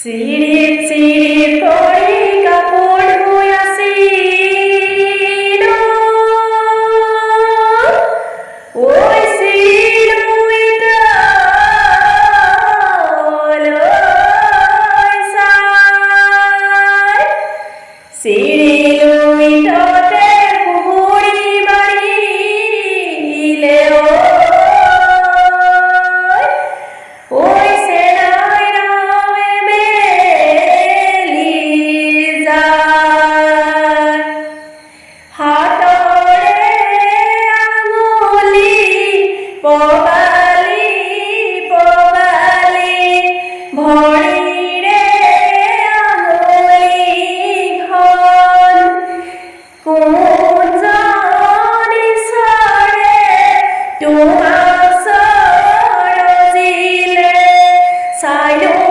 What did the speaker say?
সিঁড়ির সিঁড়ির পরে কাপড় বয়াছিল, ওই সিঁড়ির মুইটা লইসাই, সিঁড়ির মুইটাতে পুহুরি বাড়িলে ওই সেনাই নামে মেলি যায়। হাতরে আঙুলি পবালি পবালি, ভরিরে আঙুলি ঘন, কোন জানি সরে তোমার সরজিলে সাইলো